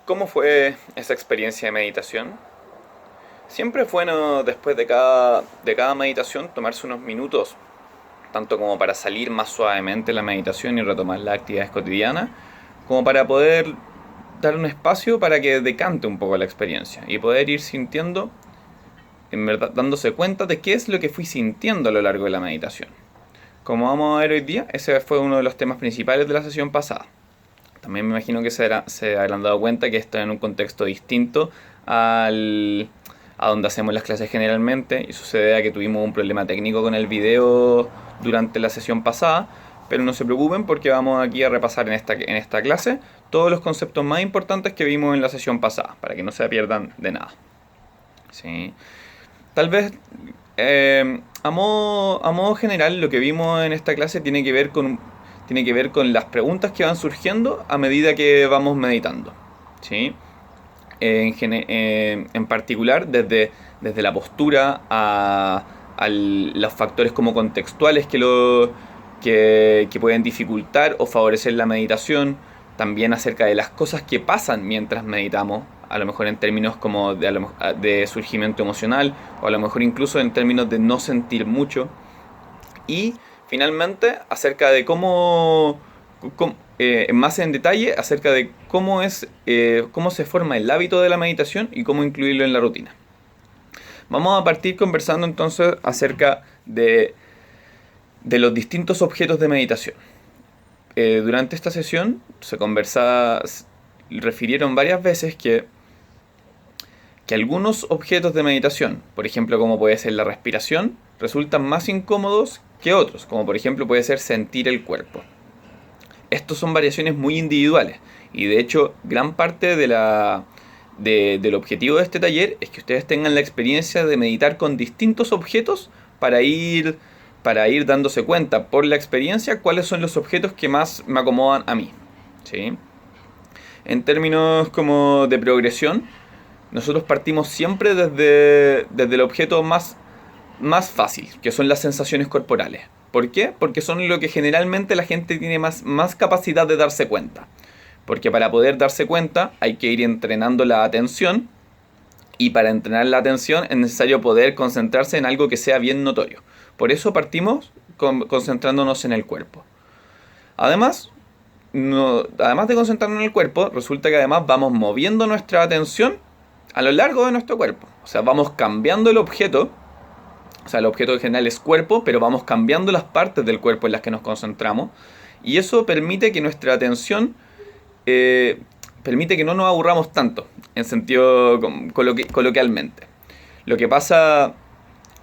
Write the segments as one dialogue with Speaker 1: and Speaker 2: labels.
Speaker 1: ¿Cómo fue esa experiencia de meditación? Siempre es bueno después de cada meditación tomarse unos minutos, tanto como para salir más suavemente de la meditación y retomar las actividades cotidianas, como para poder dar un espacio para que decante un poco la experiencia y poder ir sintiendo, en verdad, dándose cuenta de qué es lo que fui sintiendo a lo largo de la meditación. Como vamos a ver hoy día, ese fue uno de los temas principales de la sesión pasada. También me imagino que se habrán dado cuenta que esto es en un contexto distinto al, a donde hacemos las clases generalmente, y sucede a que tuvimos un problema técnico con el video durante la sesión pasada, pero no se preocupen porque vamos aquí a repasar en esta clase todos los conceptos más importantes que vimos en la sesión pasada, para que no se pierdan de nada. ¿Sí? Tal vez a modo general lo que vimos en esta clase tiene que ver con las preguntas que van surgiendo a medida que vamos meditando. ¿Sí? En particular, desde la postura a los factores como contextuales que pueden dificultar o favorecer la meditación, también acerca de las cosas que pasan mientras meditamos, a lo mejor en términos como de surgimiento emocional, o a lo mejor incluso en términos de no sentir mucho, y finalmente acerca de más en detalle acerca de cómo se forma el hábito de la meditación y cómo incluirlo en la rutina. Vamos a partir conversando entonces acerca de los distintos objetos de meditación. Durante esta sesión refirieron varias veces que algunos objetos de meditación, por ejemplo como puede ser la respiración, resultan más incómodos que otros, como por ejemplo puede ser sentir el cuerpo. Estos son variaciones muy individuales y de hecho gran parte del objetivo de este taller es que ustedes tengan la experiencia de meditar con distintos objetos para ir dándose cuenta por la experiencia cuáles son los objetos que más me acomodan a mí. ¿Sí? En términos como de progresión, nosotros partimos siempre desde el objeto más fácil, que son las sensaciones corporales. ¿Por qué? Porque son lo que generalmente la gente tiene más capacidad de darse cuenta. Porque para poder darse cuenta hay que ir entrenando la atención, y para entrenar la atención es necesario poder concentrarse en algo que sea bien notorio. Por eso partimos concentrándonos en el cuerpo. Además, además de concentrarnos en el cuerpo, resulta que además vamos moviendo nuestra atención a lo largo de nuestro cuerpo. O sea, vamos cambiando el objeto. O sea, el objeto en general es cuerpo, pero vamos cambiando las partes del cuerpo en las que nos concentramos. Y eso permite que nuestra atención, permite que no nos aburramos tanto, en sentido coloquialmente. Lo que pasa,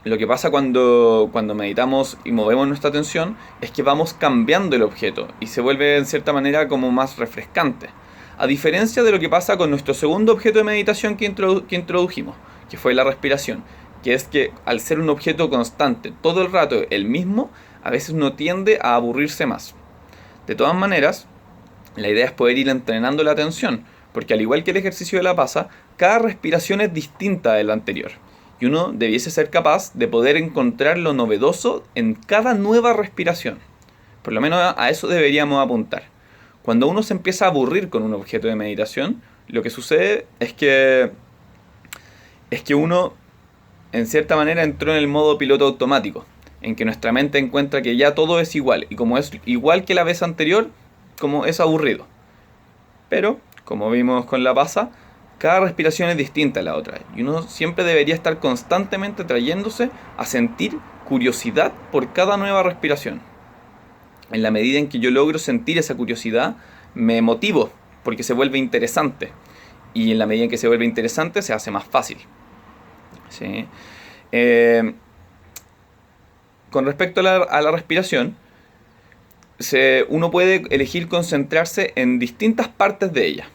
Speaker 1: lo que pasa cuando meditamos y movemos nuestra atención es que vamos cambiando el objeto y se vuelve en cierta manera como más refrescante. A diferencia de lo que pasa con nuestro segundo objeto de meditación que introdujimos, que fue la respiración, que es que al ser un objeto constante todo el rato el mismo, a veces uno tiende a aburrirse más. De todas maneras, la idea es poder ir entrenando la atención, porque al igual que el ejercicio de la pasa, cada respiración es distinta de la anterior, y uno debiese ser capaz de poder encontrar lo novedoso en cada nueva respiración. Por lo menos a eso deberíamos apuntar. Cuando uno se empieza a aburrir con un objeto de meditación, lo que sucede es que uno, en cierta manera, entró en el modo piloto automático, en que nuestra mente encuentra que ya todo es igual, y como es igual que la vez anterior, como es aburrido. Pero, como vimos con la pasa, cada respiración es distinta a la otra, y uno siempre debería estar constantemente trayéndose a sentir curiosidad por cada nueva respiración. En la medida en que yo logro sentir esa curiosidad, me motivo, porque se vuelve interesante. Y en la medida en que se vuelve interesante, se hace más fácil. ¿Sí? Con respecto a la respiración, uno puede elegir concentrarse en distintas partes de ella.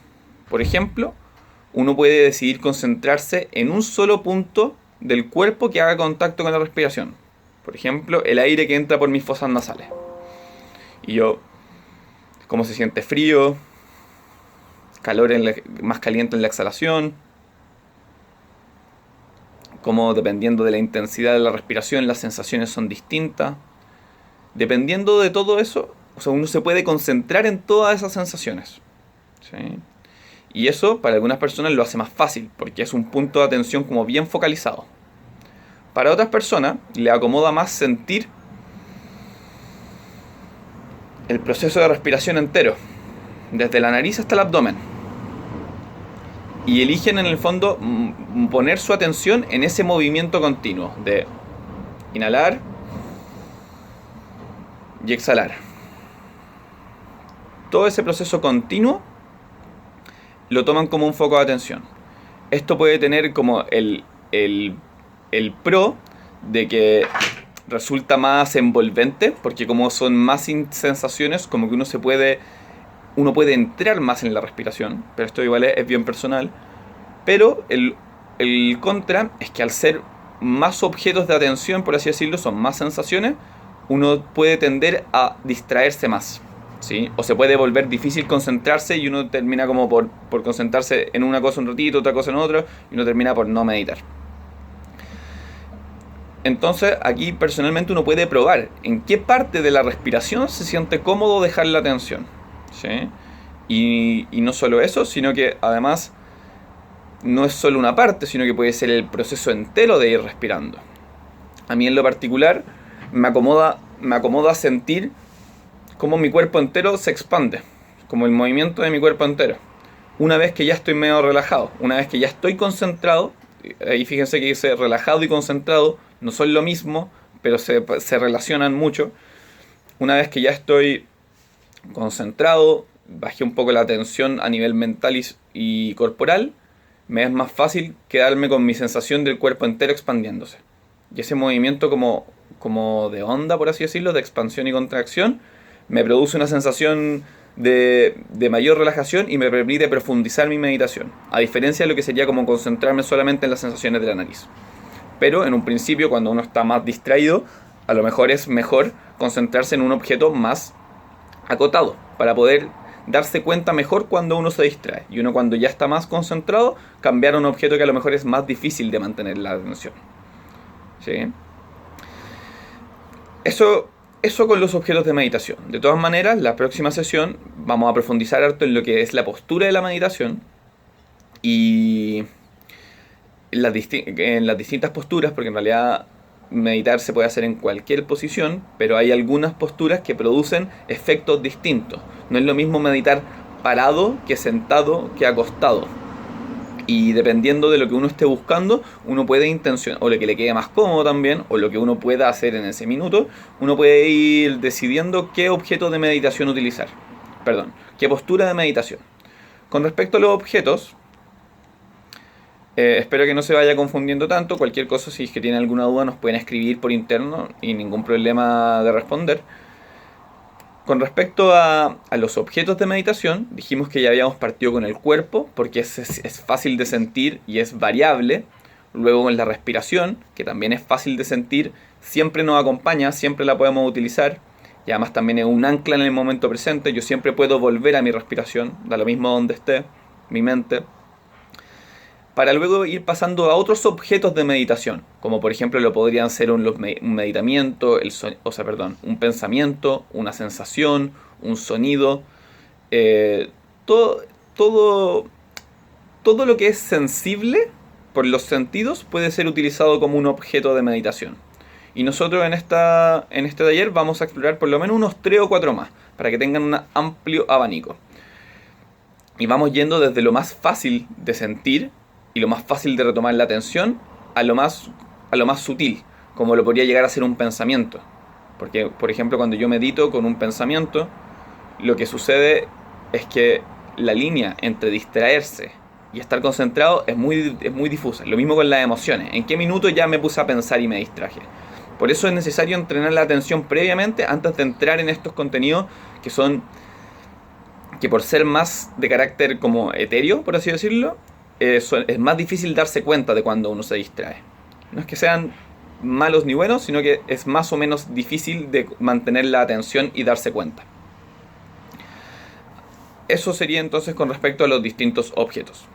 Speaker 1: Por ejemplo, uno puede decidir concentrarse en un solo punto del cuerpo que haga contacto con la respiración. Por ejemplo, el aire que entra por mis fosas nasales. Y yo, cómo se siente frío, calor más caliente en la exhalación, cómo dependiendo de la intensidad de la respiración las sensaciones son distintas. Dependiendo de todo eso, o sea, uno se puede concentrar en todas esas sensaciones. ¿Sí? Y eso para algunas personas lo hace más fácil, porque es un punto de atención como bien focalizado. Para otras personas le acomoda más sentir el proceso de respiración entero, desde la nariz hasta el abdomen. Y eligen en el fondo poner su atención en ese movimiento continuo de inhalar y exhalar. Todo ese proceso continuo lo toman como un foco de atención. Esto puede tener como el pro de que resulta más envolvente, porque como son más sensaciones, como que uno puede entrar más en la respiración, pero esto igual es bien personal. Pero el contra es que al ser más objetos de atención, por así decirlo, son más sensaciones, uno puede tender a distraerse más, ¿sí? O se puede volver difícil concentrarse y uno termina como por concentrarse en una cosa un ratito, otra cosa en otra, y uno termina por no meditar. Entonces aquí personalmente uno puede probar en qué parte de la respiración se siente cómodo dejar la atención, ¿sí? Y no solo eso, sino que además no es solo una parte, sino que puede ser el proceso entero de ir respirando. A mí en lo particular me acomoda sentir cómo mi cuerpo entero se expande, como el movimiento de mi cuerpo entero. Una vez que ya estoy medio relajado, una vez que ya estoy concentrado, ahí fíjense que dice relajado y concentrado, no son lo mismo, pero se relacionan mucho. Una vez que ya estoy concentrado, bajé un poco la tensión a nivel mental y corporal, me es más fácil quedarme con mi sensación del cuerpo entero expandiéndose. Y ese movimiento como de onda, por así decirlo, de expansión y contracción, me produce una sensación de mayor relajación y me permite profundizar mi meditación, a diferencia de lo que sería como concentrarme solamente en las sensaciones de la nariz. Pero en un principio, cuando uno está más distraído, a lo mejor es mejor concentrarse en un objeto más acotado, para poder darse cuenta mejor cuando uno se distrae. Y uno cuando ya está más concentrado, cambiar a un objeto que a lo mejor es más difícil de mantener la atención. ¿Sí? Eso con los objetos de meditación. De todas maneras, la próxima sesión vamos a profundizar harto en lo que es la postura de la meditación y en las distintas posturas, porque en realidad meditar se puede hacer en cualquier posición, pero hay algunas posturas que producen efectos distintos. No es lo mismo meditar parado que sentado que acostado. Y dependiendo de lo que uno esté buscando, uno puede intencionar, o lo que le quede más cómodo también, o lo que uno pueda hacer en ese minuto, uno puede ir decidiendo qué objeto de meditación utilizar. Perdón, qué postura de meditación. Con respecto a los objetos, espero que no se vaya confundiendo tanto. Cualquier cosa, si es que tienen alguna duda, nos pueden escribir por interno y ningún problema de responder. Con respecto a los objetos de meditación, dijimos que ya habíamos partido con el cuerpo, porque es fácil de sentir y es variable. Luego con la respiración, que también es fácil de sentir, siempre nos acompaña, siempre la podemos utilizar. Y además también es un ancla en el momento presente. Yo siempre puedo volver a mi respiración, da lo mismo donde esté mi mente. Para luego ir pasando a otros objetos de meditación, como por ejemplo lo podrían ser un meditamiento, un pensamiento, una sensación, un sonido, todo, todo, todo lo que es sensible por los sentidos puede ser utilizado como un objeto de meditación. Y nosotros en este taller vamos a explorar por lo menos unos 3 o 4 más, para que tengan un amplio abanico. Y vamos yendo desde lo más fácil de sentir y lo más fácil de retomar la atención a lo más sutil, como lo podría llegar a ser un pensamiento. Porque, por ejemplo, cuando yo medito con un pensamiento, lo que sucede es que la línea entre distraerse y estar concentrado es muy difusa. Lo mismo con las emociones. ¿En qué minuto ya me puse a pensar y me distraje? Por eso es necesario entrenar la atención previamente antes de entrar en estos contenidos que por ser más de carácter como etéreo, por así decirlo, es más difícil darse cuenta de cuando uno se distrae. No es que sean malos ni buenos, sino que es más o menos difícil de mantener la atención y darse cuenta. Eso sería entonces con respecto a los distintos objetos.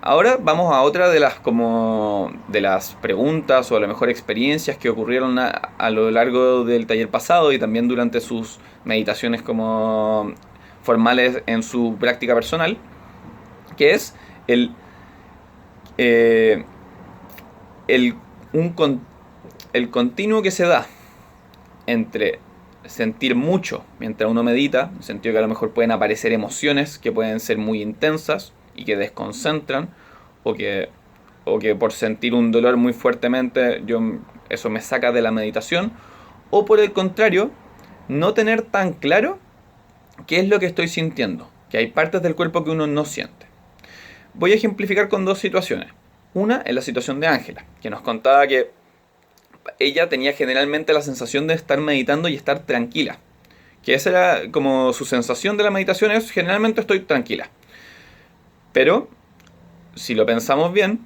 Speaker 1: Ahora vamos a otra de las preguntas o a lo mejor experiencias que ocurrieron a lo largo del taller pasado y también durante sus meditaciones como formales en su práctica personal, que es el, eh, el, el continuo que se da entre sentir mucho mientras uno medita, en el sentido que a lo mejor pueden aparecer emociones que pueden ser muy intensas y que desconcentran, o que, o que por sentir un dolor muy fuertemente eso me saca de la meditación, o por el contrario, no tener tan claro qué es lo que estoy sintiendo, que hay partes del cuerpo que uno no siente. Voy a ejemplificar con dos situaciones. Una es la situación de Ángela, que nos contaba que ella tenía generalmente la sensación de estar meditando y estar tranquila. Que esa era como su sensación de la meditación, es generalmente estoy tranquila. Pero, si lo pensamos bien,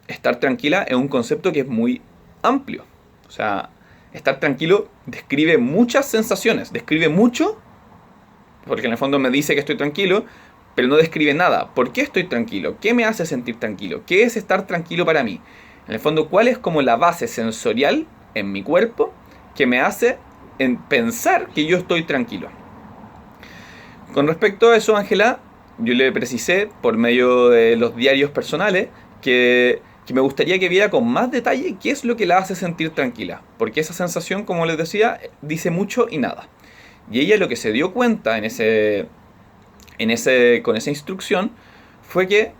Speaker 1: estar tranquila es un concepto que es muy amplio. O sea, estar tranquilo describe muchas sensaciones, describe mucho, porque en el fondo me dice que estoy tranquilo, pero no describe nada. ¿Por qué estoy tranquilo? ¿Qué me hace sentir tranquilo? ¿Qué es estar tranquilo para mí? En el fondo, ¿cuál es como la base sensorial en mi cuerpo que me hace pensar que yo estoy tranquilo? Con respecto a eso, Ángela, yo le precisé por medio de los diarios personales que me gustaría que viera con más detalle qué es lo que la hace sentir tranquila. Porque esa sensación, como les decía, dice mucho y nada. Y ella lo que se dio cuenta con esa instrucción fue que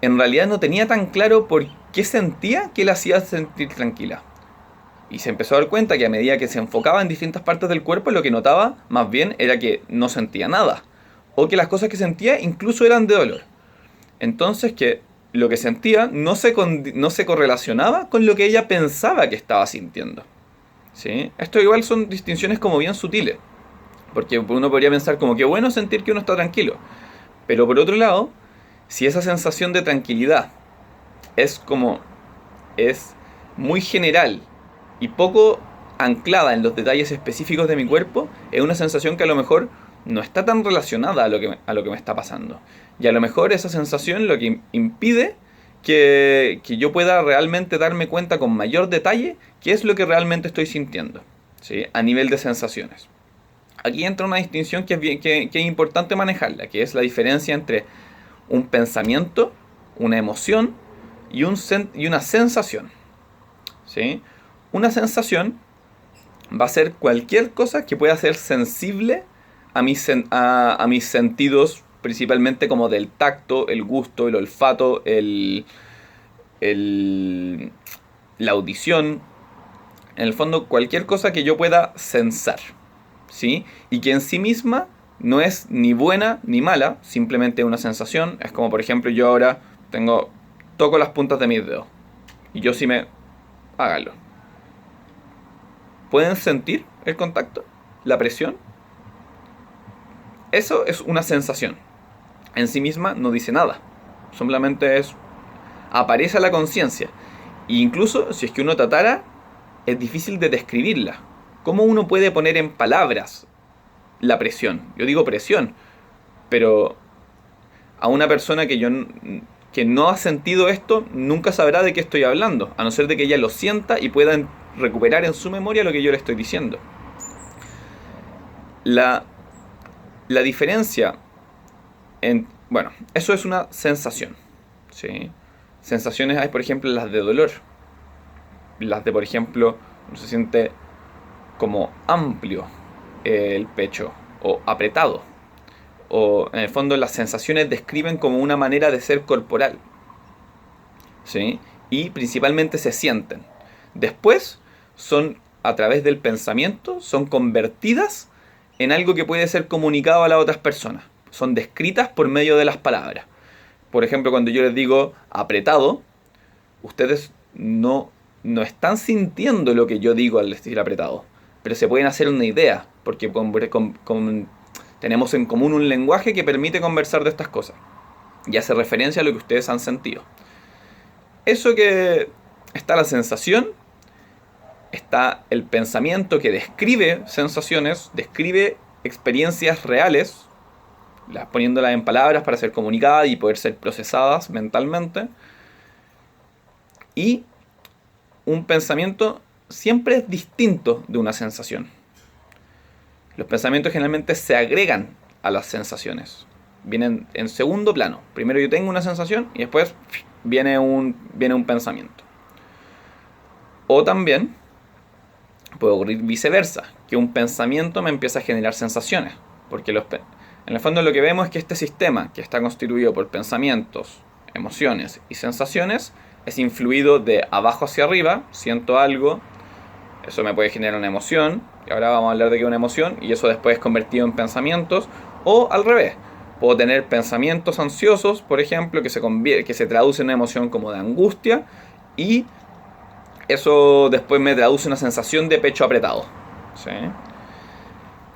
Speaker 1: en realidad no tenía tan claro por qué sentía que la hacía sentir tranquila. Y se empezó a dar cuenta que a medida que se enfocaba en distintas partes del cuerpo, lo que notaba más bien era que no sentía nada. O que las cosas que sentía incluso eran de dolor. Entonces que lo que sentía no se correlacionaba con lo que ella pensaba que estaba sintiendo. ¿Sí? Esto igual son distinciones como bien sutiles. Porque uno podría pensar como que bueno sentir que uno está tranquilo. Pero por otro lado, si esa sensación de tranquilidad es es muy general y poco anclada en los detalles específicos de mi cuerpo, es una sensación que a lo mejor no está tan relacionada a lo que me está pasando. Y a lo mejor esa sensación lo que impide que yo pueda realmente darme cuenta con mayor detalle qué es lo que realmente estoy sintiendo, ¿sí? A nivel de sensaciones. Aquí entra una distinción que es importante manejarla, que es la diferencia entre un pensamiento, una emoción y una sensación. ¿Sí? Una sensación va a ser cualquier cosa que pueda ser sensible a a mis sentidos, principalmente como del tacto, el gusto, el olfato, el, la audición. En el fondo, cualquier cosa que yo pueda sensar. ¿Sí? Y que en sí misma no es ni buena ni mala, simplemente una sensación. Es como, por ejemplo, yo ahora toco las puntas de mis dedos. Y yo sí hágalo. ¿Pueden sentir el contacto? ¿La presión? Eso es una sensación. En sí misma no dice nada. Simplemente aparece a la conciencia. E incluso si es que uno tratara, es difícil de describirla. ¿Cómo uno puede poner en palabras la presión? Yo digo presión, pero a una persona que no ha sentido esto nunca sabrá de qué estoy hablando, a no ser de que ella lo sienta y pueda recuperar en su memoria lo que yo le estoy diciendo. La diferencia bueno, eso es una sensación, ¿sí? Sensaciones hay, por ejemplo, las de dolor. Las de, por ejemplo, se siente como amplio el pecho o apretado. O en el fondo las sensaciones describen como una manera de ser corporal. ¿Sí? Y principalmente se sienten. Después son, a través del pensamiento, son convertidas en algo que puede ser comunicado a las otras personas. Son descritas por medio de las palabras. Por ejemplo, cuando yo les digo apretado, ustedes no están sintiendo lo que yo digo al decir apretado, pero se pueden hacer una idea, porque tenemos en común un lenguaje que permite conversar de estas cosas y hace referencia a lo que ustedes han sentido. Eso que está la sensación, está el pensamiento que describe sensaciones, describe experiencias reales, poniéndolas en palabras para ser comunicadas y poder ser procesadas mentalmente. Y un pensamiento siempre es distinto de una sensación. Los pensamientos generalmente se agregan a las sensaciones. vienen en segundo plano. Primero yo tengo una sensación y después viene un pensamiento. O también puede ocurrir viceversa, que un pensamiento me empieza a generar sensaciones. Porque en el fondo lo que vemos es que este sistema, que está constituido por pensamientos, emociones y sensaciones, es influido de abajo hacia arriba. Siento algo, eso me puede generar una emoción, y ahora vamos a hablar de qué es una emoción, y eso después es convertido en pensamientos. O al revés, puedo tener pensamientos ansiosos, por ejemplo, que se traduce en una emoción como de angustia, y eso después me traduce una sensación de pecho apretado. ¿Sí?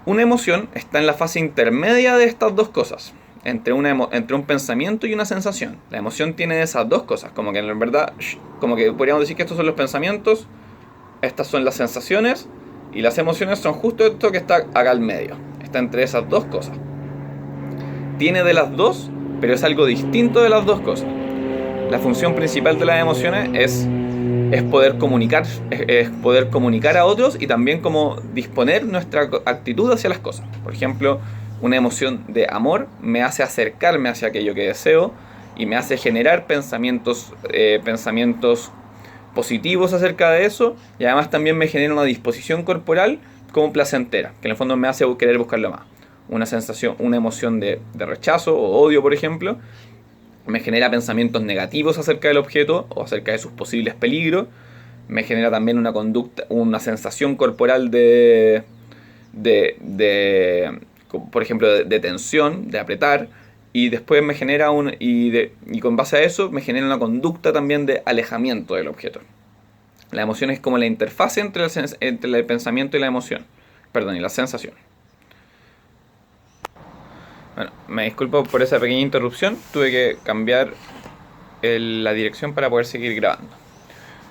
Speaker 1: Una emoción está en la fase intermedia de estas dos cosas, entre un pensamiento y una sensación. La emoción tiene esas dos cosas, como que en verdad, como que podríamos decir que estos son los pensamientos, estas son las sensaciones, y las emociones son justo esto que está acá al medio. Está entre esas dos cosas. Tiene de las dos, pero es algo distinto de las dos cosas. La función principal de las emociones es poder comunicar a otros y también como disponer nuestra actitud hacia las cosas. Por ejemplo, una emoción de amor me hace acercarme hacia aquello que deseo y me hace generar pensamientos positivos acerca de eso, y además también me genera una disposición corporal como placentera, que en el fondo me hace querer buscarlo más. Una emoción de rechazo o odio, por ejemplo, me genera pensamientos negativos acerca del objeto o acerca de sus posibles peligros. Me genera también una sensación corporal por ejemplo, de tensión, de apretar. Y después me genera y con base a eso me genera una conducta también de alejamiento del objeto. La emoción es como la interfase entre el pensamiento y la emoción. Perdón, y la sensación. Bueno, me disculpo por esa pequeña interrupción. Tuve que cambiar la dirección para poder seguir grabando.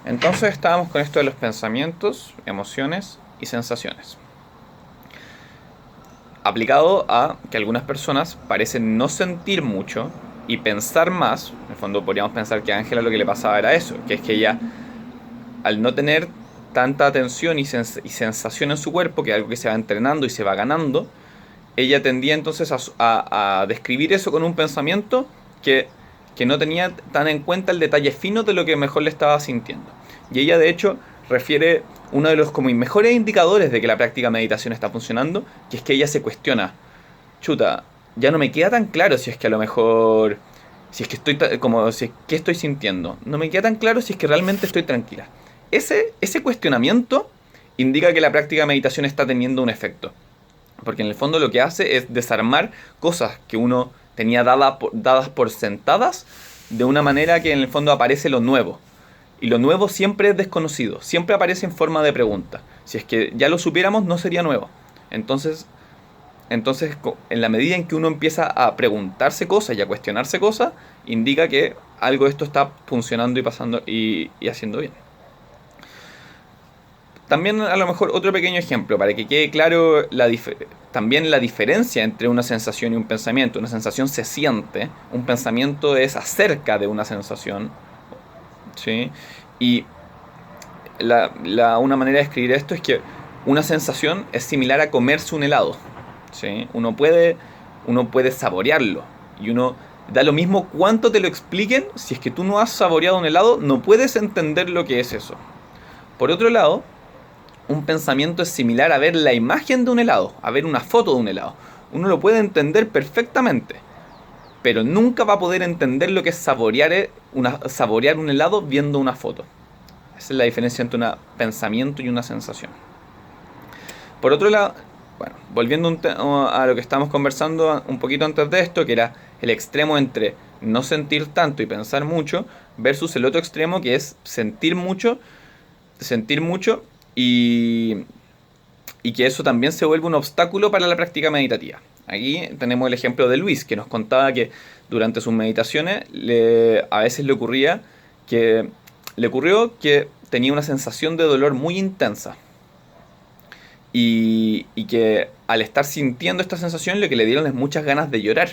Speaker 1: Entonces estábamos con esto de los pensamientos, emociones y sensaciones. Aplicado a que algunas personas parecen no sentir mucho y pensar más. En el fondo podríamos pensar que a Ángela lo que le pasaba era eso, que es que ella, al no tener tanta atención y sensación en su cuerpo, que es algo que se va entrenando y se va ganando, ella tendía entonces a describir eso con un pensamiento que no tenía tan en cuenta el detalle fino de lo que mejor le estaba sintiendo. Y ella de hecho refiere uno de los como mejores indicadores de que la práctica de meditación está funcionando, que es que ella se cuestiona, chuta, ya no me queda tan claro si es que a lo mejor, si es que qué estoy sintiendo, no me queda tan claro si es que realmente estoy tranquila. Ese cuestionamiento indica que la práctica de meditación está teniendo un efecto, porque en el fondo lo que hace es desarmar cosas que uno tenía dadas por sentadas, de una manera que en el fondo aparece lo nuevo. Y lo nuevo siempre es desconocido, siempre aparece en forma de pregunta. Si es que ya lo supiéramos, no sería nuevo. Entonces, en la medida en que uno empieza a preguntarse cosas y a cuestionarse cosas, indica que algo de esto está funcionando y pasando y haciendo bien. También a lo mejor otro pequeño ejemplo, para que quede claro también la diferencia entre una sensación y un pensamiento. Una sensación se siente, un pensamiento es acerca de una sensación. ¿Sí? Y una manera de escribir esto es que una sensación es similar a comerse un helado. ¿Sí? Uno puede saborearlo. Y da lo mismo cuánto te lo expliquen. Si es que tú no has saboreado un helado, no puedes entender lo que es eso. Por otro lado, un pensamiento es similar a ver la imagen de un helado, a ver una foto de un helado. Uno lo puede entender perfectamente, pero nunca va a poder entender lo que es saborear un helado viendo una foto. Esa es la diferencia entre un pensamiento y una sensación. Por otro lado, bueno, volviendo a lo que estábamos conversando un poquito antes de esto, que era el extremo entre no sentir tanto y pensar mucho, versus el otro extremo que es sentir mucho y que eso también se vuelve un obstáculo para la práctica meditativa. Aquí tenemos el ejemplo de Luis, que nos contaba que durante sus meditaciones a veces le ocurrió que tenía una sensación de dolor muy intensa. Y que al estar sintiendo esta sensación lo que le dieron es muchas ganas de llorar.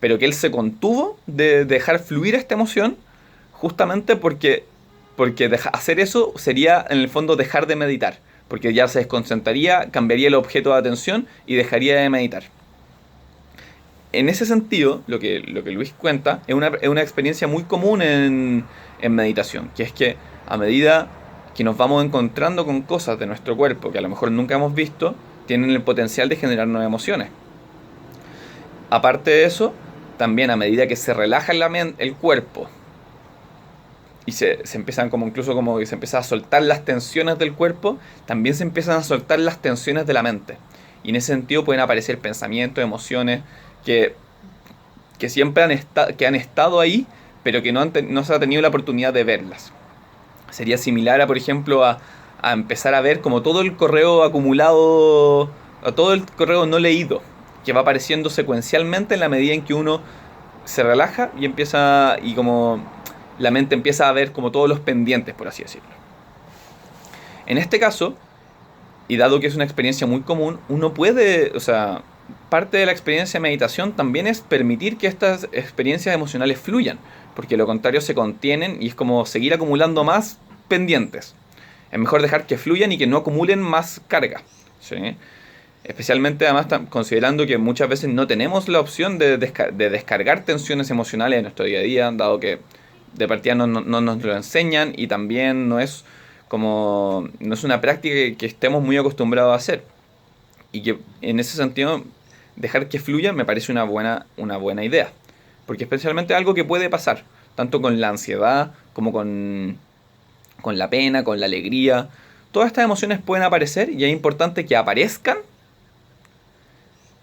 Speaker 1: Pero que él se contuvo de dejar fluir esta emoción justamente porque hacer eso sería en el fondo dejar de meditar. Porque ya se desconcentraría, cambiaría el objeto de atención y dejaría de meditar. en ese sentido, lo que Luis cuenta es una experiencia muy común en meditación, que es que a medida que nos vamos encontrando con cosas de nuestro cuerpo que a lo mejor nunca hemos visto, tienen el potencial de generar nuevas emociones. Aparte de eso, también a medida que se relaja el cuerpo y se empiezan como incluso como que se empiezan a soltar las tensiones del cuerpo, también se empiezan a soltar las tensiones de la mente. Y en ese sentido pueden aparecer pensamientos, emociones que, que siempre han estado ahí, pero que no se ha tenido la oportunidad de verlas. Sería similar a, por ejemplo, a empezar a ver como todo el correo acumulado, a todo el correo no leído, que va apareciendo secuencialmente en la medida en que uno se relaja y como la mente empieza a ver como todos los pendientes, por así decirlo. En este caso, y dado que es una experiencia muy común, uno puede, o sea, parte de la experiencia de meditación también es permitir que estas experiencias emocionales fluyan, porque lo contrario se contienen y es como seguir acumulando más pendientes. Es mejor dejar que fluyan y que no acumulen más carga, ¿sí? Especialmente además considerando que muchas veces no tenemos la opción de descargar tensiones emocionales en nuestro día a día, dado que de partida no nos lo enseñan y también no es una práctica que estemos muy acostumbrados a hacer. Y que en ese sentido dejar que fluya me parece una buena idea. Porque especialmente algo que puede pasar, tanto con la ansiedad como con la pena, con la alegría. Todas estas emociones pueden aparecer y es importante que aparezcan,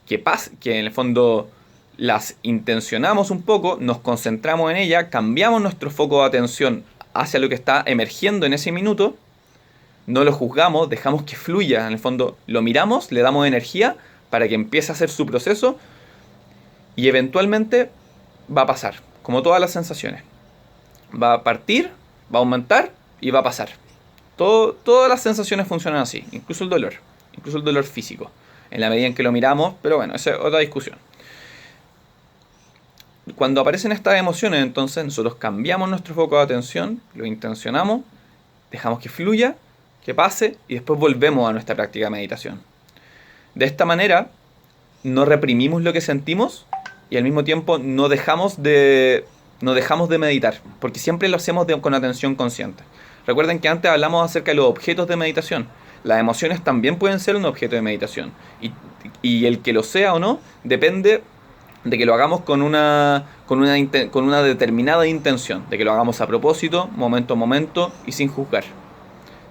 Speaker 1: que en el fondo las intencionamos un poco, nos concentramos en ella, cambiamos nuestro foco de atención hacia lo que está emergiendo en ese minuto, no lo juzgamos, dejamos que fluya, en el fondo lo miramos, le damos energía para que empiece a hacer su proceso y eventualmente va a pasar, como todas las sensaciones. Va a partir, va a aumentar y va a pasar. Todas las sensaciones funcionan así, incluso el dolor físico, en la medida en que lo miramos, pero bueno, esa es otra discusión. Cuando aparecen estas emociones, entonces nosotros cambiamos nuestro foco de atención, lo intencionamos, dejamos que fluya, que pase y después volvemos a nuestra práctica de meditación. De esta manera, no reprimimos lo que sentimos y al mismo tiempo no dejamos de meditar, porque siempre lo hacemos con atención consciente. Recuerden que antes hablamos acerca de los objetos de meditación. Las emociones también pueden ser un objeto de meditación. Y el que lo sea o no depende de que lo hagamos con una determinada intención, de que lo hagamos a propósito, momento a momento y sin juzgar.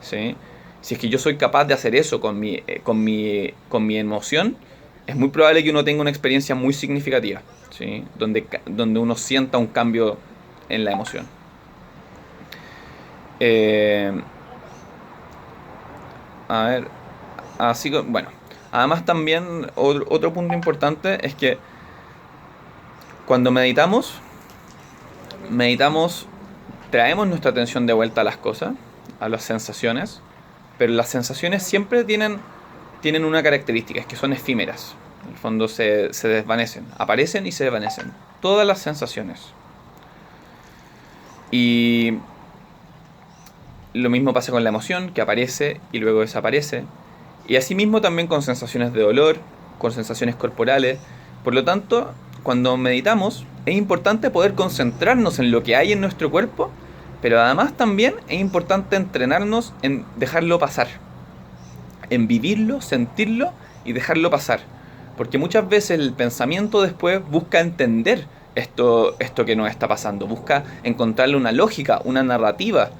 Speaker 1: ¿Sí? Si es que yo soy capaz de hacer eso con mi emoción, es muy probable que uno tenga una experiencia muy significativa, ¿sí? Donde uno sienta un cambio en la emoción. A ver, así que, bueno, además también otro punto importante es que cuando meditamos, traemos nuestra atención de vuelta a las cosas, a las sensaciones, pero las sensaciones siempre tienen una característica, es que son efímeras. En el fondo se desvanecen, aparecen y se desvanecen. Todas las sensaciones. Y lo mismo pasa con la emoción, que aparece y luego desaparece. Y asimismo también con sensaciones de dolor, con sensaciones corporales. Por lo tanto, cuando meditamos, es importante poder concentrarnos en lo que hay en nuestro cuerpo, pero además también es importante entrenarnos en dejarlo pasar, en vivirlo, sentirlo y dejarlo pasar. Porque muchas veces el pensamiento después busca entender esto que nos está pasando, busca encontrarle una lógica, una narrativa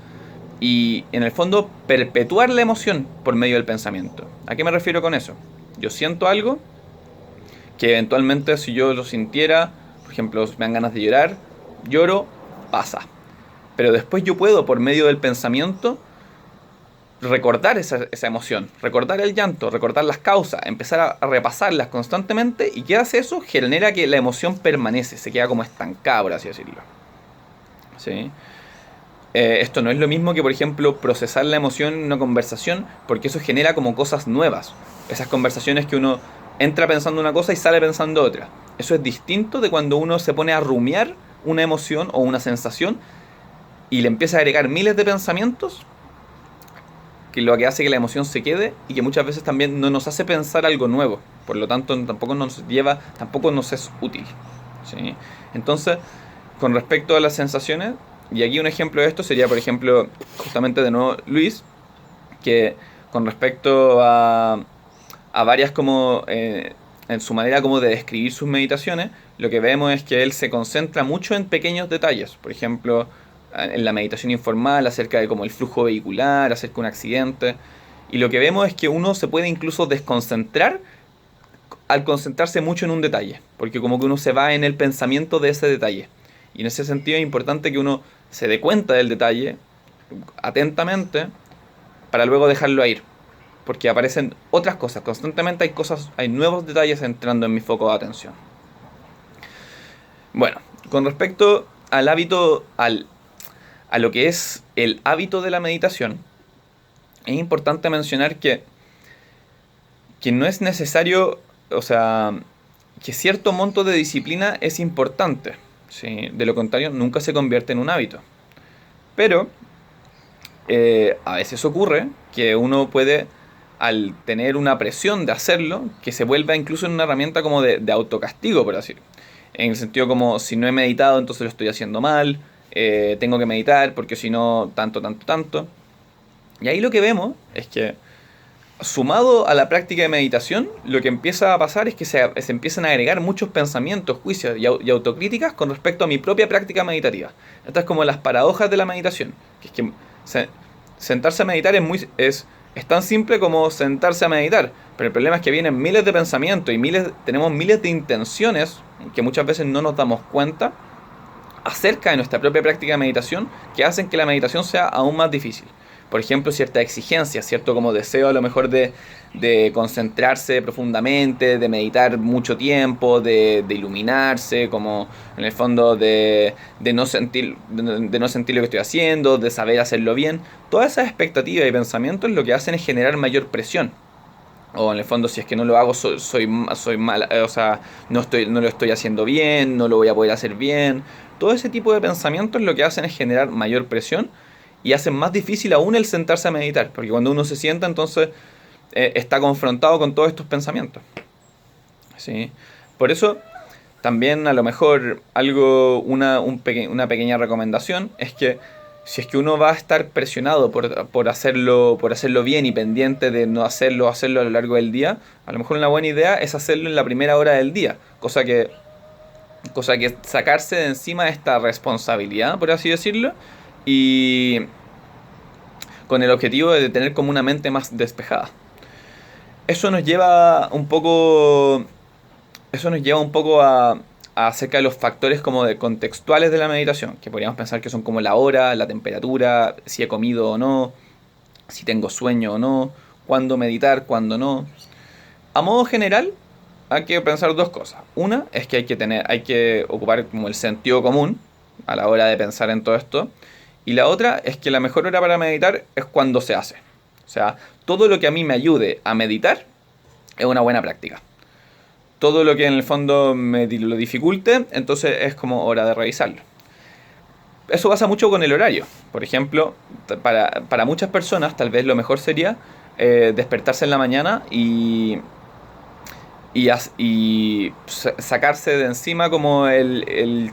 Speaker 1: y en el fondo perpetuar la emoción por medio del pensamiento. ¿A qué me refiero con eso? Yo siento algo que eventualmente si yo lo sintiera, por ejemplo, me dan ganas de llorar, lloro, pasa. Pero después yo puedo, por medio del pensamiento, recordar esa emoción, recordar el llanto, recordar las causas, empezar a repasarlas constantemente. ¿Y qué hace eso? Genera que la emoción permanece, se queda como estancada, por así decirlo. ¿Sí? Esto no es lo mismo que, por ejemplo, procesar la emoción en una conversación, porque eso genera como cosas nuevas. Esas conversaciones que uno entra pensando una cosa y sale pensando otra. Eso es distinto de cuando uno se pone a rumiar una emoción o una sensación y le empieza a agregar miles de pensamientos. lo que hace que la emoción se quede y que muchas veces también no nos hace pensar algo nuevo. Por lo tanto, tampoco nos es útil. ¿Sí? Entonces, con respecto a las sensaciones, y aquí un ejemplo de esto sería, por ejemplo, justamente de nuevo Luis, que con respecto a varias como en su manera como de describir sus meditaciones, lo que vemos es que él se concentra mucho en pequeños detalles. Por ejemplo, en la meditación informal acerca de como el flujo vehicular, acerca de un accidente. Y lo que vemos es que uno se puede incluso desconcentrar al concentrarse mucho en un detalle, porque como que uno se va en el pensamiento de ese detalle. Y en ese sentido es importante que uno se dé cuenta del detalle atentamente para luego dejarlo ir, porque aparecen otras cosas, constantemente hay nuevos detalles entrando en mi foco de atención. Bueno, con respecto al hábito, a lo que es el hábito de la meditación, es importante mencionar que no es necesario, o sea, que cierto monto de disciplina es importante. ¿Sí? De lo contrario, nunca se convierte en un hábito. Pero a veces ocurre que uno puede, al tener una presión de hacerlo, que se vuelva incluso en una herramienta como de autocastigo, por así. En el sentido como, si no he meditado, entonces lo estoy haciendo mal, tengo que meditar porque si no, tanto. Y ahí lo que vemos es que, sumado a la práctica de meditación, lo que empieza a pasar es que se empiezan a agregar muchos pensamientos, juicios y autocríticas con respecto a mi propia práctica meditativa. Estas es como las paradojas de la meditación, que es que sentarse a meditar es tan simple como sentarse a meditar, pero el problema es que vienen miles de pensamientos y tenemos miles de intenciones que muchas veces no nos damos cuenta acerca de nuestra propia práctica de meditación, que hacen que la meditación sea aún más difícil. Por ejemplo, cierta exigencia, cierto como deseo a lo mejor de concentrarse profundamente, de meditar mucho tiempo, de iluminarse, como en el fondo de no sentir, de no sentir lo que estoy haciendo, de saber hacerlo bien. Todas esas expectativas y pensamientos lo que hacen es generar mayor presión. O en el fondo, si es que no lo hago, soy mal, o sea, no lo estoy haciendo bien, no lo voy a poder hacer bien. Todo ese tipo de pensamientos lo que hacen es generar mayor presión y hacen más difícil aún el sentarse a meditar, porque cuando uno se sienta, entonces está confrontado con todos estos pensamientos. ¿Sí? Por eso, también a lo mejor una pequeña recomendación es que si es que uno va a estar presionado por hacerlo bien y pendiente de no hacerlo a lo largo del día, a lo mejor una buena idea es hacerlo en la primera hora del día, cosa que sacarse de encima esta responsabilidad, por así decirlo, y con el objetivo de tener como una mente más despejada. Eso nos lleva un poco a acerca de los factores como de contextuales de la meditación, que podríamos pensar que son como la hora, la temperatura, si he comido o no, si tengo sueño o no, cuándo meditar, cuándo no. A modo general, hay que pensar dos cosas. Una es que hay que ocupar como el sentido común a la hora de pensar en todo esto. Y la otra es que la mejor hora para meditar es cuando se hace. O sea, todo lo que a mí me ayude a meditar es una buena práctica. Todo lo que en el fondo me lo dificulte, entonces es como hora de revisarlo. Eso pasa mucho con el horario. Por ejemplo, para muchas personas tal vez lo mejor sería despertarse en la mañana y sacarse de encima como el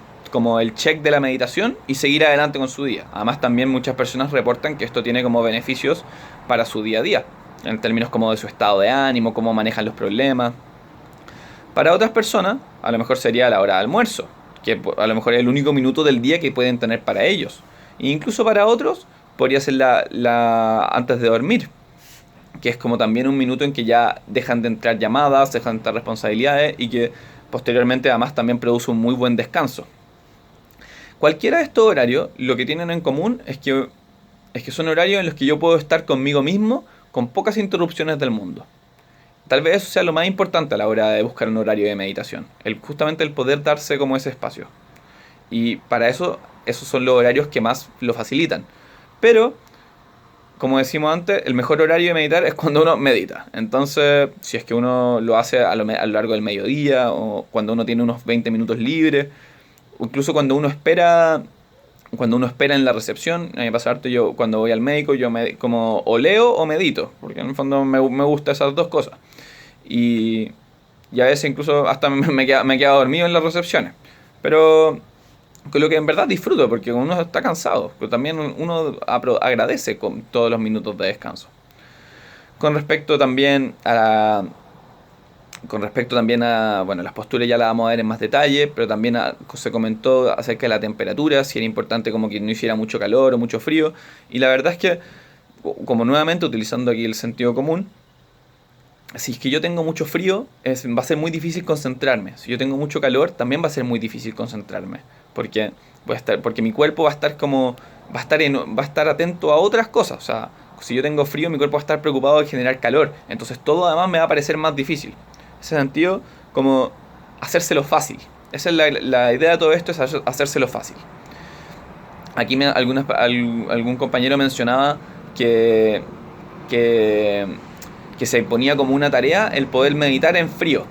Speaker 1: check de la meditación y seguir adelante con su día. Además, también muchas personas reportan que esto tiene como beneficios para su día a día, en términos como de su estado de ánimo, cómo manejan los problemas. Para otras personas, a lo mejor sería la hora de almuerzo, que a lo mejor es el único minuto del día que pueden tener para ellos. E incluso para otros, podría ser antes de dormir, que es como también un minuto en que ya dejan de entrar llamadas, dejan de entrar responsabilidades y que posteriormente además también produce un muy buen descanso. Cualquiera de estos horarios, lo que tienen en común es que son horarios en los que yo puedo estar conmigo mismo con pocas interrupciones del mundo. Tal vez eso sea lo más importante a la hora de buscar un horario de meditación, justamente el poder darse como ese espacio. Y para eso, esos son los horarios que más lo facilitan. Pero, como decimos antes, el mejor horario de meditar es cuando uno medita. Entonces, si es que uno lo hace a lo largo del mediodía, o cuando uno tiene unos 20 minutos libres, o incluso cuando uno espera cuando uno espera en la recepción, a mí me pasa harto, yo cuando voy al médico, yo como o leo o medito, porque en el fondo me gusta esas dos cosas. Y, y a veces incluso hasta me he quedado dormido en las recepciones. Pero con lo que en verdad disfruto, porque uno está cansado, pero también uno agradece con todos los minutos de descanso. Con respecto también a bueno, las posturas ya las vamos a ver en más detalle, pero también se comentó acerca de la temperatura, si era importante como que no hiciera mucho calor o mucho frío, y la verdad es que, como nuevamente utilizando aquí el sentido común, si es que yo tengo mucho frío, va a ser muy difícil concentrarme. Si yo tengo mucho calor, también va a ser muy difícil concentrarme, porque mi cuerpo va a estar atento a otras cosas, o sea, si yo tengo frío, mi cuerpo va a estar preocupado de generar calor, entonces todo además me va a parecer más difícil. En ese sentido, como hacérselo fácil. Esa es la idea de todo esto, es hacérselo fácil. Aquí algún compañero mencionaba que, que, que se ponía como una tarea el poder meditar en frío,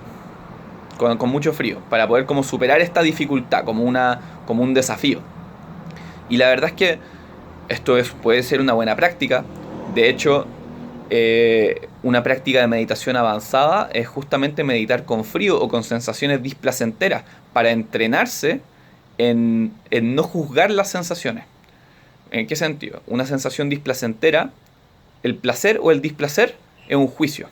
Speaker 1: con mucho frío, para poder como superar esta dificultad, como un desafío. Y la verdad es que puede ser una buena práctica. De hecho, una práctica de meditación avanzada es justamente meditar con frío o con sensaciones displacenteras para entrenarse en no juzgar las sensaciones. ¿En qué sentido? Una sensación displacentera, el placer o el displacer es un juicio.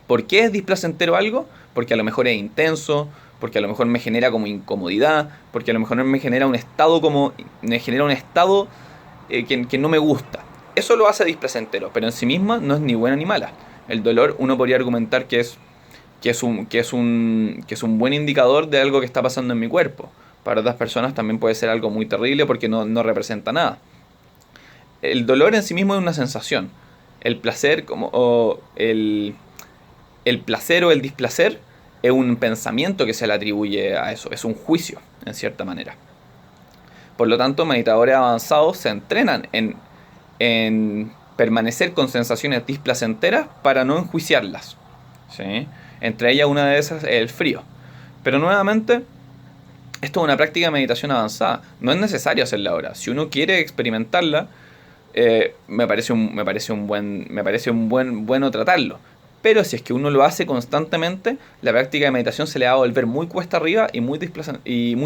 Speaker 1: ¿Por qué es displacentero algo? Porque a lo mejor es intenso, porque a lo mejor me genera como incomodidad, porque a lo mejor me genera un estado que no me gusta. Eso lo hace displacentero, pero en sí misma no es ni buena ni mala. El dolor uno podría argumentar que es un buen indicador de algo que está pasando en mi cuerpo. Para otras personas también puede ser algo muy terrible porque no representa nada. El dolor en sí mismo es una sensación. El placer el placer o el displacer es un pensamiento que se le atribuye a eso, es un juicio, en cierta manera. Por lo tanto, meditadores avanzados se entrenan en permanecer con sensaciones displacenteras para no enjuiciarlas. ¿Sí? Entre ellas una de esas es el frío. Pero nuevamente, esto es una práctica de meditación avanzada. No es necesario hacerla ahora. Si uno quiere experimentarla, me parece bueno tratarlo. Pero si es que uno lo hace constantemente, la práctica de meditación se le va a volver muy cuesta arriba y muy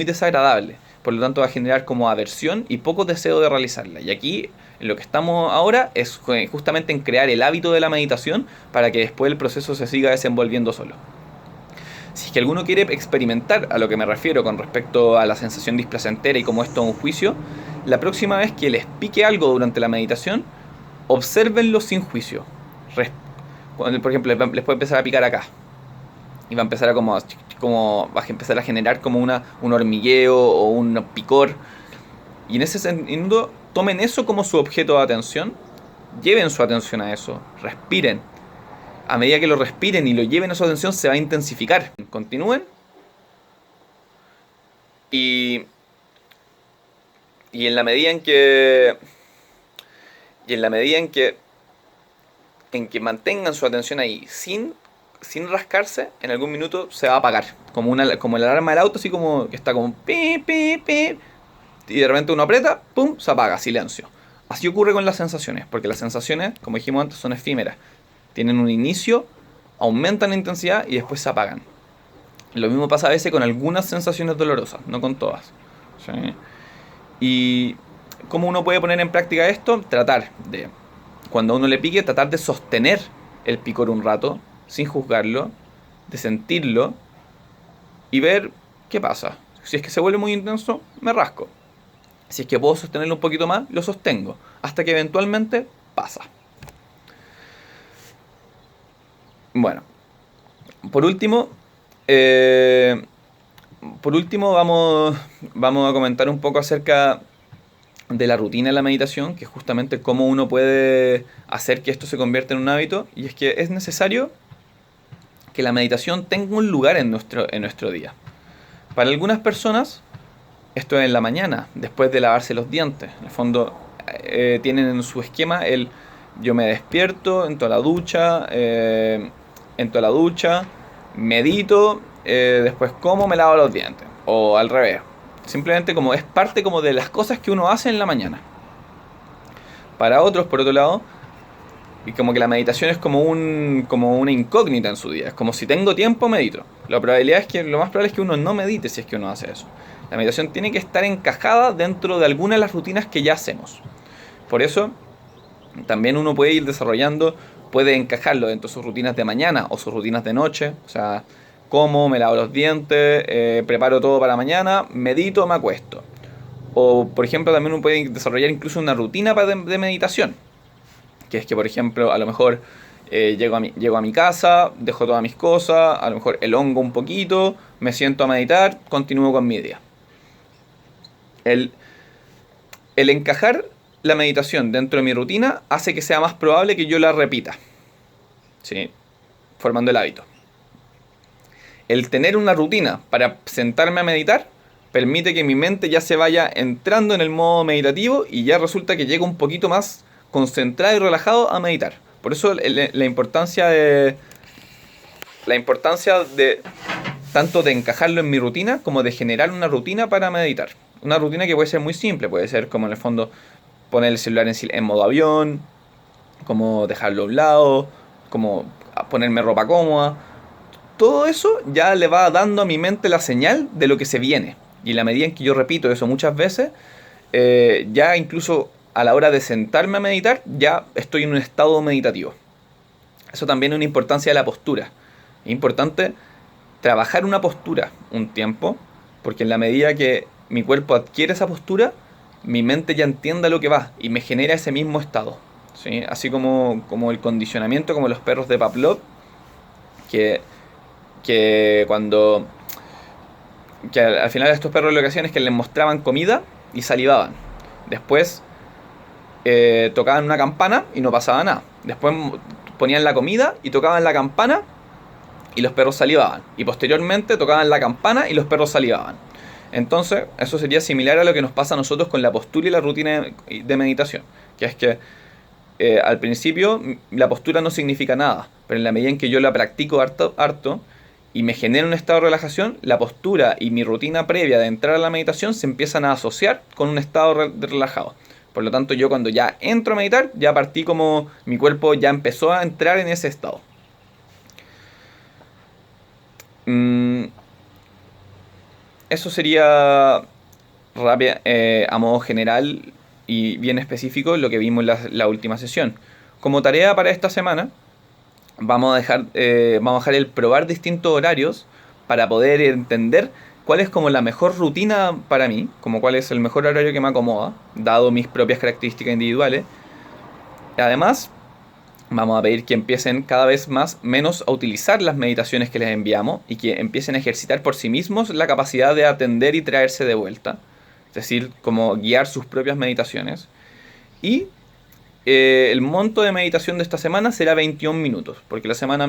Speaker 1: desagradable. Por lo tanto va a generar como aversión y poco deseo de realizarla. Y aquí en lo que estamos ahora es justamente en crear el hábito de la meditación para que después el proceso se siga desenvolviendo solo. Si es que alguno quiere experimentar a lo que me refiero con respecto a la sensación displacentera y cómo esto es un juicio, la próxima vez que les pique algo durante la meditación, obsérvenlo sin juicio. Por ejemplo, les puede empezar a picar acá. Y va a empezar va a empezar a generar como un hormigueo o un picor. Y en ese sentido, tomen eso como su objeto de atención. Lleven su atención a eso. Respiren. A medida que lo respiren y lo lleven a su atención, se va a intensificar. Continúen. Y en la medida en que mantengan su atención ahí sin rascarse, en algún minuto se va a apagar. Como el alarma del auto, así como que está como pi, pi, pi, y de repente uno aprieta, pum, se apaga, silencio. Así ocurre con las sensaciones, porque las sensaciones, como dijimos antes, son efímeras. Tienen un inicio, aumentan la intensidad y después se apagan. Lo mismo pasa a veces con algunas sensaciones dolorosas, no con todas. ¿Sí? Y ¿cómo uno puede poner en práctica esto? Cuando a uno le pique, tratar de sostener el picor un rato, sin juzgarlo, de sentirlo y ver qué pasa. Si es que se vuelve muy intenso, me rasco. Si es que puedo sostenerlo un poquito más, lo sostengo, hasta que eventualmente pasa. Bueno, por último, vamos a comentar un poco acerca de la rutina de la meditación, que es justamente cómo uno puede hacer que esto se convierta en un hábito. Y es que es necesario que la meditación tenga un lugar en nuestro día. Para algunas personas, esto es en la mañana, después de lavarse los dientes. En el fondo, tienen en su esquema yo me despierto, entro a la ducha, medito, después como, me lavo los dientes. O al revés. Simplemente como es parte como de las cosas que uno hace en la mañana. Para otros, por otro lado, y como que la meditación es como una incógnita en su día. Es como si tengo tiempo, medito. Lo más probable es que uno no medite si es que uno hace eso. La meditación tiene que estar encajada dentro de alguna de las rutinas que ya hacemos. Por eso, también uno puede ir desarrollando, puede encajarlo dentro de sus rutinas de mañana o sus rutinas de noche. O sea, como, me lavo los dientes, preparo todo para mañana, medito, me acuesto. O, por ejemplo, también uno puede desarrollar incluso una rutina de meditación. Que es que, por ejemplo, a lo mejor llego a mi casa, dejo todas mis cosas, a lo mejor elongo un poquito, me siento a meditar, continúo con mi día. El, el encajar la meditación dentro de mi rutina hace que sea más probable que yo la repita, ¿sí? Formando el hábito. El tener una rutina para sentarme a meditar permite que mi mente ya se vaya entrando en el modo meditativo y ya resulta que llego un poquito más concentrado y relajado a meditar. Por eso la importancia de tanto de encajarlo en mi rutina como de generar una rutina para meditar. Una rutina que puede ser muy simple, puede ser como en el fondo poner el celular en modo avión, como dejarlo a un lado, como ponerme ropa cómoda. Todo eso ya le va dando a mi mente la señal de lo que se viene. Y en la medida en que yo repito eso muchas veces, ya incluso a la hora de sentarme a meditar, ya estoy en un estado meditativo. Eso también es una importancia de la postura. Es importante trabajar una postura un tiempo, porque en la medida que mi cuerpo adquiere esa postura, mi mente ya entiende lo que va y me genera ese mismo estado. ¿Sí? Así como el condicionamiento, como los perros de Pavlov, que, que cuando que al final estos perros lo que hacían es que les mostraban comida y salivaban. Después tocaban una campana y no pasaba nada. Después ponían la comida y tocaban la campana y los perros salivaban. Y posteriormente tocaban la campana y los perros salivaban. Entonces, eso sería similar a lo que nos pasa a nosotros con la postura y la rutina de meditación. Que es que al principio la postura no significa nada, pero en la medida en que yo la practico harto y me genera un estado de relajación, la postura y mi rutina previa de entrar a la meditación se empiezan a asociar con un estado relajado. Por lo tanto, yo cuando ya entro a meditar, ya partí como mi cuerpo ya empezó a entrar en ese estado. Eso sería a modo general y bien específico lo que vimos en la última sesión. Como tarea para esta semana, vamos a dejar el probar distintos horarios para poder entender cuál es como la mejor rutina para mí, como cuál es el mejor horario que me acomoda, dado mis propias características individuales. Además, vamos a pedir que empiecen cada vez menos a utilizar las meditaciones que les enviamos y que empiecen a ejercitar por sí mismos la capacidad de atender y traerse de vuelta. Es decir, como guiar sus propias meditaciones. Y el monto de meditación de esta semana será 21 minutos, porque la semana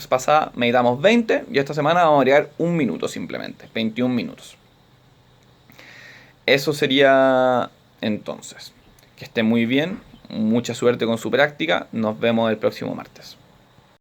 Speaker 1: pasada meditamos 20 y esta semana vamos a agregar un minuto simplemente, 21 minutos. Eso sería entonces. Que esté muy bien, mucha suerte con su práctica, nos vemos el próximo martes.